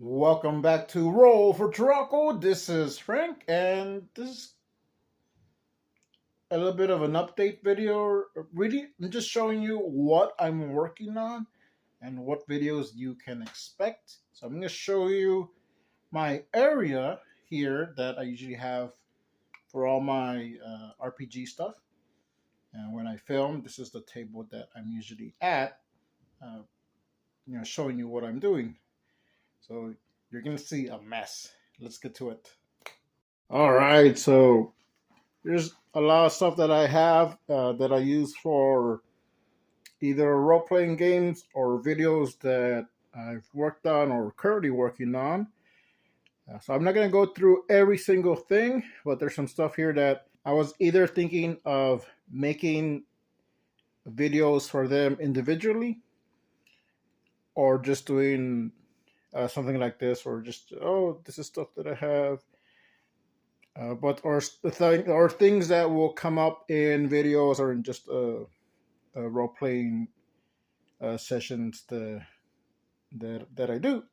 Welcome back to Roll for Troco. This is Frank, and this is a little bit of an update video. Really, I'm just showing you what I'm working on and what videos you can expect. So I'm going to show you my area here that I usually have for all my RPG stuff. And when I film, this is the table that I'm usually at, uh, showing you what I'm doing. So you're going to see a mess. Let's get to it. All right, so there's a lot of stuff that I have that I use for either role playing games or videos that I've worked on or currently working on. So I'm not going to go through every single thing, but there's some stuff here that I was either thinking of making videos for them individually or just doing something like this, or just, oh, this is stuff that I have. But or things that will come up in videos or in just role playing sessions that I do.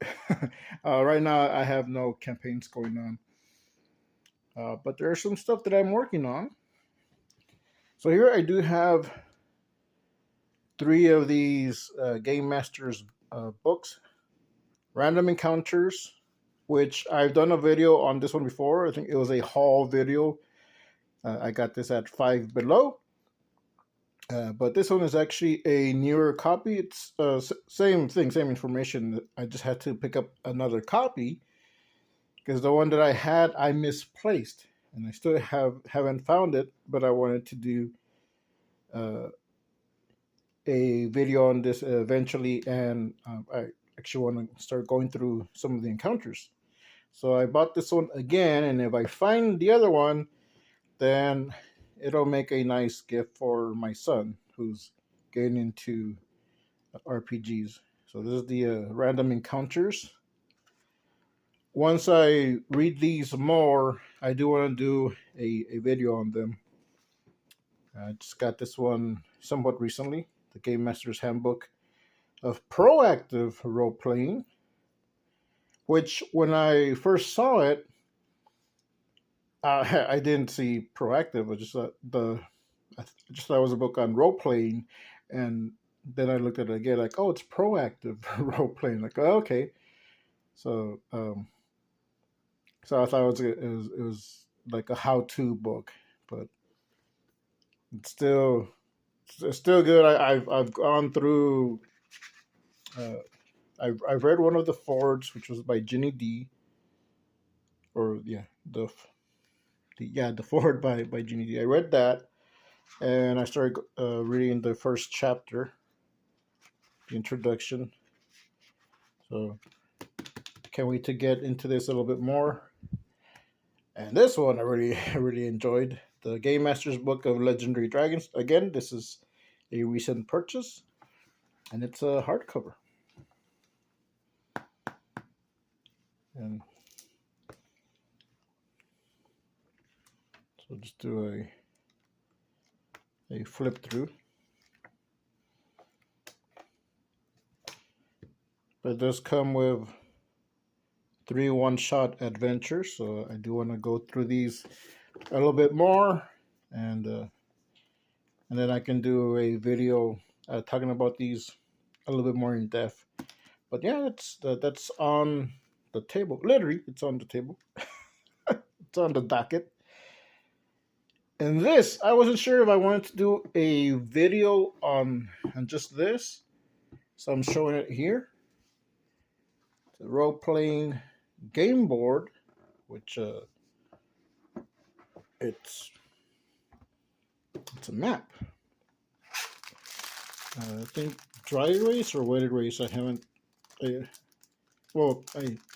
Right now, I have no campaigns going on, but there's some stuff that I'm working on. So here I do have 3 of these Game Masters books, Random Encounters, which I've done a video on this one before. I think it was a haul video. I got this at Five Below. But this one is actually a newer copy. It's same thing, same information. I just had to pick up another copy because the one that I had I misplaced, and I still haven't found it. But I wanted to do a video on this eventually, and I actually want to start going through some of the encounters. So I bought this one again, and if I find the other one, then it'll make a nice gift for my son who's getting into RPGs. So this is the Random Encounters. Once I read these more, I do want to do a video on them. I just got this one somewhat recently, the Game Master's Handbook of Proactive Role Playing, which when I first saw it, I didn't see proactive. I just thought I just thought it was a book on role playing, and then I looked at it again, like, oh, it's proactive role playing. Like, oh, okay, so so I thought it was like a how to book, but it's still good. I've gone through. Uh, I've read one of the forwards, which was by Ginny D. Or yeah, the forward by Ginny D. I read that, and I started reading the first chapter, the introduction. So can't wait to get into this a little bit more. And this one I really really enjoyed, the Game Master's Book of Legendary Dragons. Again, this is a recent purchase, and it's a hardcover. And so just do a flip through. But it does come with 3 one-shot adventures, so I do want to go through these a little bit more, and then I can do a video talking about these a little bit more in depth. But yeah, that's on the table. Literally, it's on the table. It's on the docket. And this, I wasn't sure if I wanted to do a video on just this, so I'm showing it here. The role-playing game board, which it's a map. I think dry erase or wet erase. I haven't.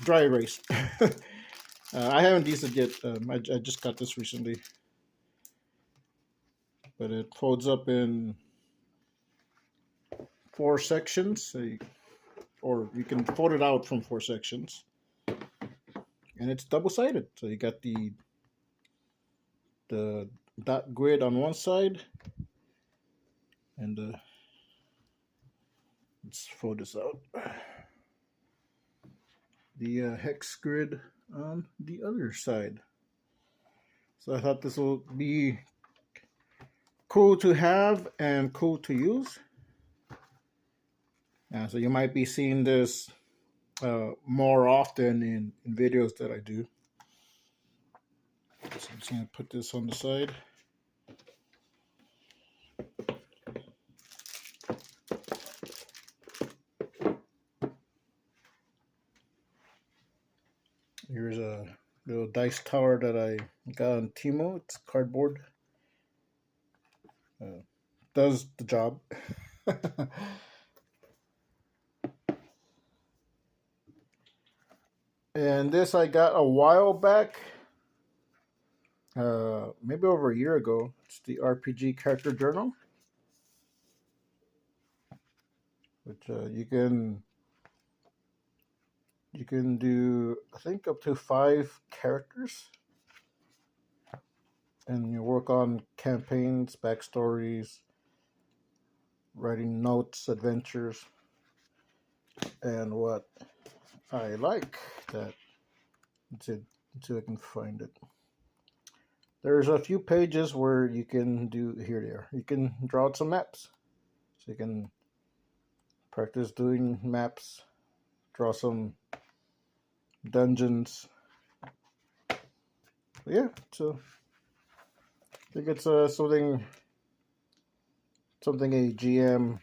Dry erase. I haven't used it yet. I just got this recently, but it folds up in 4 sections. So or you can fold it out from 4 sections, and it's double-sided. So you got the dot grid on one side, and let's fold this out. the hex grid on the other side. So I thought this will be cool to have and cool to use. So you might be seeing this more often in videos that I do. So I'm just going to put this on the side. Here's a little dice tower that I got on Timo. It's cardboard. Does the job. And this I got a while back, maybe over a year ago. It's the RPG character journal, which you can do, I think, up to 5 characters, and you work on campaigns, backstories, writing notes, adventures, and what I like that until I can find it. There's a few pages where you can do, here they are, you can draw out some maps. So you can practice doing maps, draw some dungeons. Yeah, so I think it's something a GM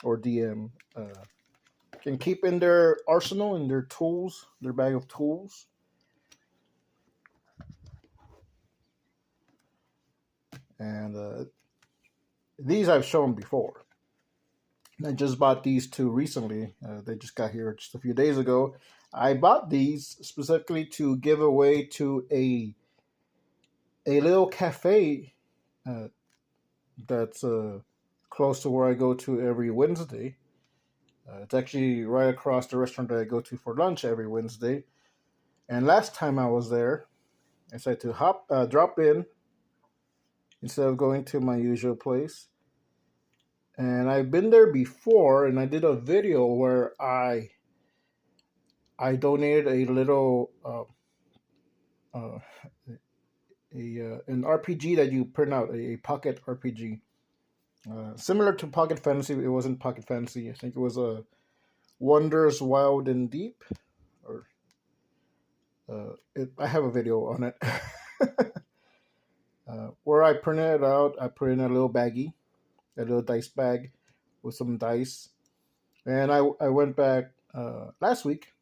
or DM can keep in their arsenal, in their tools, their bag of tools. And these I've shown before. I just bought these 2 recently. They just got here just a few days ago. I bought these specifically to give away to a little cafe that's close to where I go to every Wednesday. It's actually right across the restaurant that I go to for lunch every Wednesday. And last time I was there, I decided to drop in instead of going to my usual place. And I've been there before, and I did a video where I donated a little an RPG that you print out, a pocket RPG, similar to Pocket Fantasy. It wasn't Pocket Fantasy. I think it was a Wonders Wild and Deep, or I have a video on it. Where I printed it out, I put in a little baggie, a little dice bag with some dice. And I went back last week,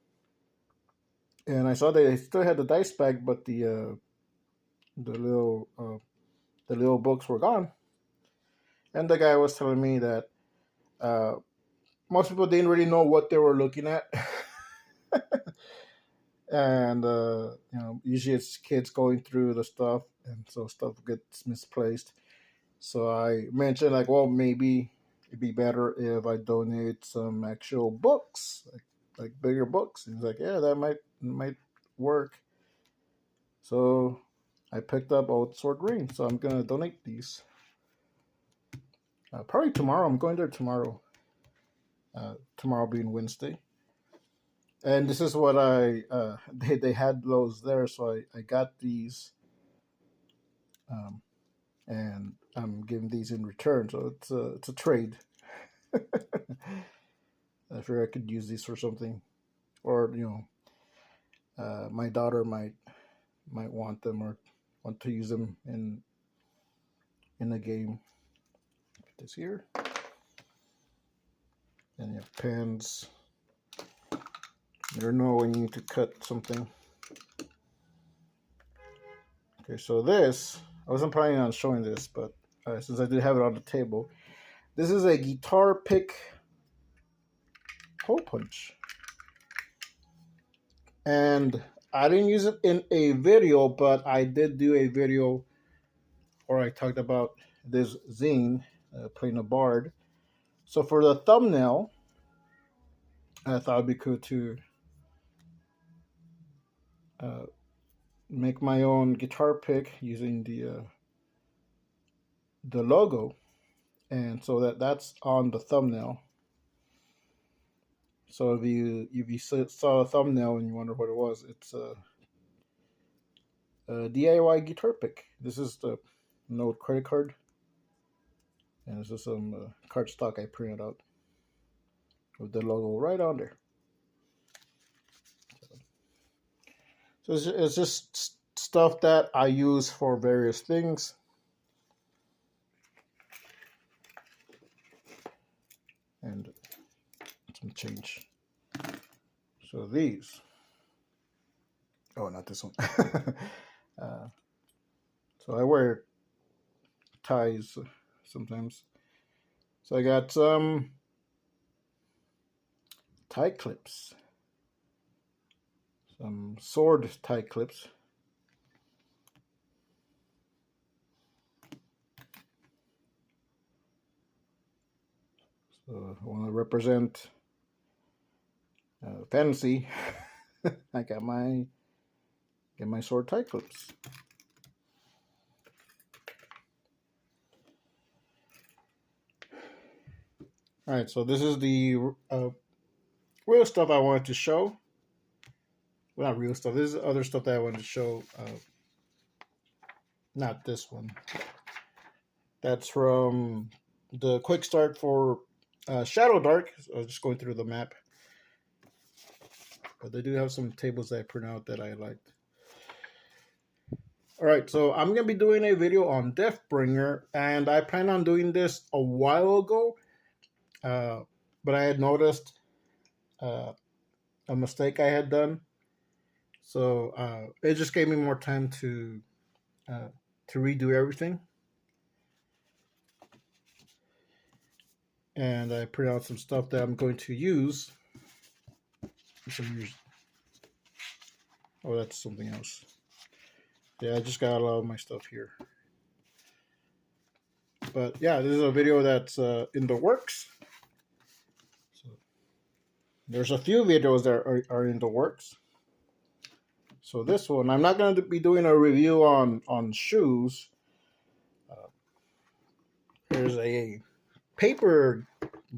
and I saw they still had the dice bag, but the little books were gone. And the guy was telling me that most people didn't really know what they were looking at. And usually it's kids going through the stuff, and so stuff gets misplaced. So I mentioned, like, well, maybe it'd be better if I donate some actual books, like bigger books. And he's like, yeah, that might work. So I picked up Olde Swords Reign, so I'm gonna donate these. Probably tomorrow. I'm going there tomorrow. Tomorrow being Wednesday. And this is what they had those there, so I got these, and I'm giving these in return. So it's a trade. I figured I could use these for something, or my daughter might want them or want to use them in a game. Put this here, and you have pens. You never know when you need to cut something. Okay, so this, I wasn't planning on showing this, but since I did have it on the table, this is a guitar pick hole punch. And I didn't use it in a video, but I did do a video where I talked about this zine, playing a bard. So for the thumbnail, I thought it'd be cool to make my own guitar pick using the logo, and so that's on the thumbnail. So if you saw a thumbnail and you wonder what it was, it's a DIY guitar pick. This is the Note credit card, and this is some cardstock I printed out with the logo right on there. So it's just stuff that I use for various things. And some change. So these. Oh, not this one. So I wear ties sometimes. So I got some tie clips. Some sword tie clips. So I want to represent fantasy. I got my sword tie clips. All right, so this is the real stuff I wanted to show. Well, not real stuff. This is other stuff that I wanted to show. Not this one. That's from the quick start for Shadow Dark. So I was just going through the map. But they do have some tables that I print out that I liked. Alright, so I'm going to be doing a video on Deathbringer. And I planned on doing this a while ago. But I had noticed a mistake I had done. So it just gave me more time to redo everything. And I print out some stuff that I'm going to use. Oh, that's something else. Yeah, I just got a lot of my stuff here. But yeah, this is a video that's in the works. So there's a few videos that are in the works. So this one, I'm not going to be doing a review on shoes. There's a paper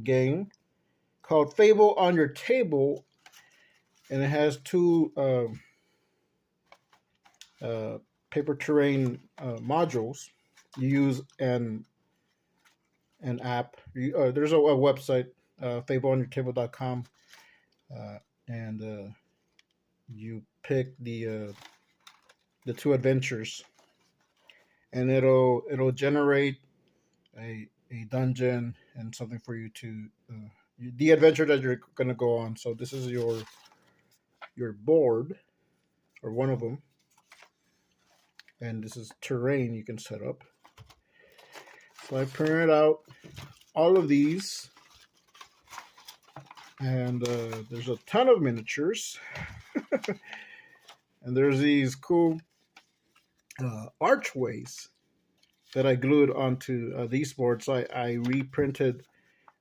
game called Fable on Your Table, and it has two paper terrain modules. You use an app. There's a website, fableonyourtable.com, and you pick the two adventures, and it'll generate a dungeon and something for you to the adventure that you're gonna go on. So this is your board, or one of them, and this is terrain you can set up. So I printed out all of these, and there's a ton of miniatures. And there's these cool archways that I glued onto these boards. So I reprinted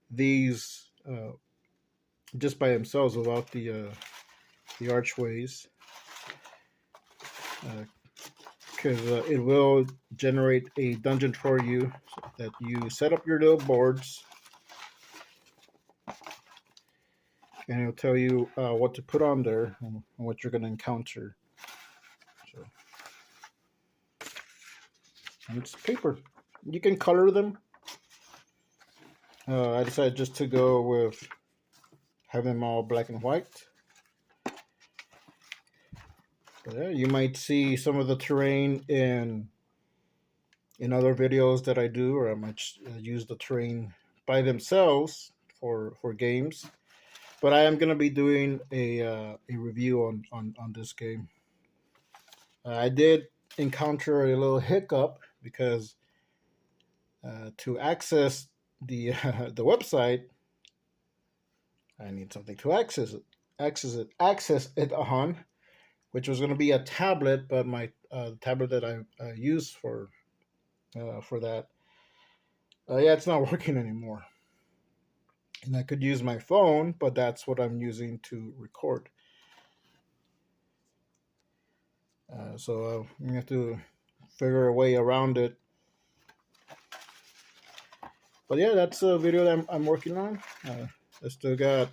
these just by themselves without the archways, because it will generate a dungeon for you that you set up your little boards, and it'll tell you what to put on there and what you're going to encounter. So, and it's paper. You can color them. I decided just to go with having them all black and white. But yeah, you might see some of the terrain in other videos that I do, or I might use the terrain by themselves for games. But I am going to be doing a review on this game. I did encounter a little hiccup because to access the the website, I need something to access it on, which was going to be a tablet, but my tablet that I use for that, yeah, it's not working anymore. And I could use my phone, but that's what I'm using to record. So I'm gonna have to figure a way around it. But yeah, that's a video that I'm working on. I still got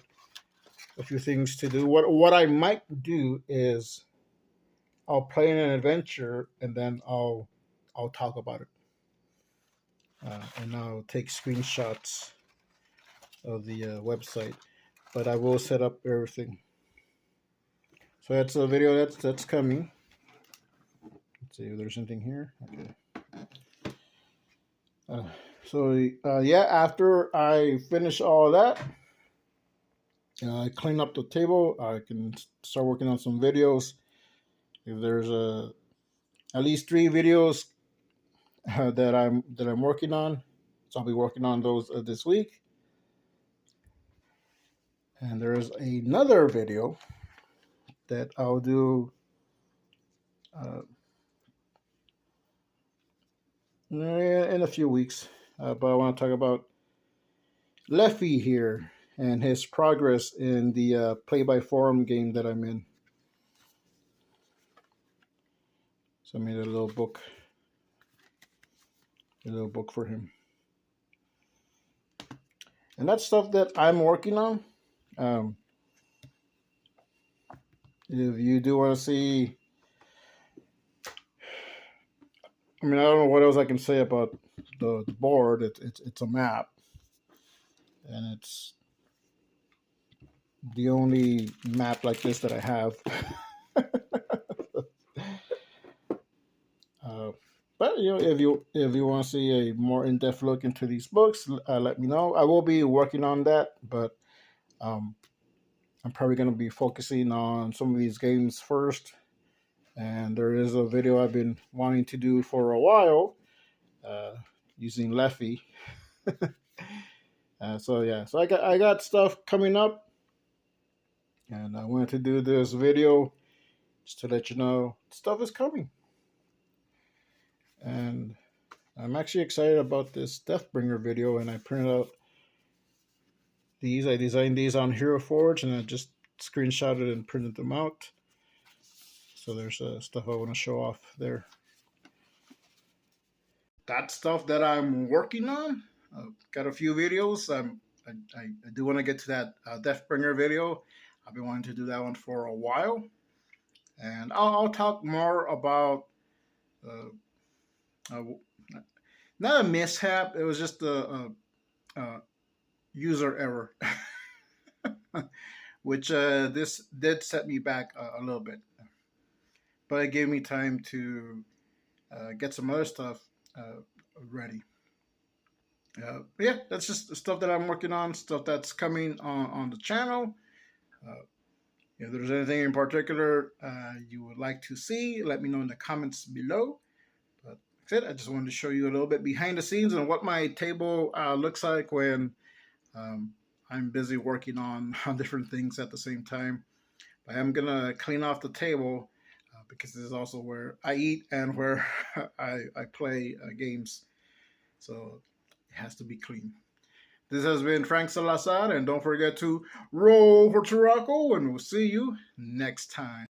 a few things to do. What I might do is I'll play in an adventure and then I'll talk about it, and I'll take screenshots of the website. But I will set up everything. So that's a video that's coming. Let's see if there's anything here. Okay. Yeah, after I finish all that, I clean up the table. I can start working on some videos. If there's at least 3 videos that I'm working on, so I'll be working on those this week. And there's another video that I'll do in a few weeks. But I want to talk about Leffy here and his progress in the play-by-forum game that I'm in. So I made a little book for him. And that's stuff that I'm working on. If you do want to see, I mean, I don't know what else I can say about the board. It's a map, and it's the only map like this that I have. But if you want to see a more in-depth look into these books, let me know. I will be working on that, but I'm probably going to be focusing on some of these games first. And there is a video I've been wanting to do for a while, using Leffy. So I got stuff coming up, and I wanted to do this video just to let you know stuff is coming. And I'm actually excited about this Deathbringer video, and I printed out these. I designed these on Hero Forge, and I just screenshotted and printed them out. So there's stuff I want to show off there. That stuff that I'm working on. Got a few videos. I do want to get to that Deathbringer video. I've been wanting to do that one for a while, and I'll talk more about not a mishap. It was just a user error, which this did set me back a little bit, but it gave me time to get some other stuff ready. Yeah, that's just the stuff that I'm working on, stuff that's coming on the channel. If there's anything in particular you would like to see, let me know in the comments below. But that's it. I just wanted to show you a little bit behind the scenes and what my table looks like when I'm busy working on different things at the same time. I am going to clean off the table because this is also where I eat and where I play games. So it has to be clean. This has been Frank Salazar, and don't forget to roll for Turaco, and we'll see you next time.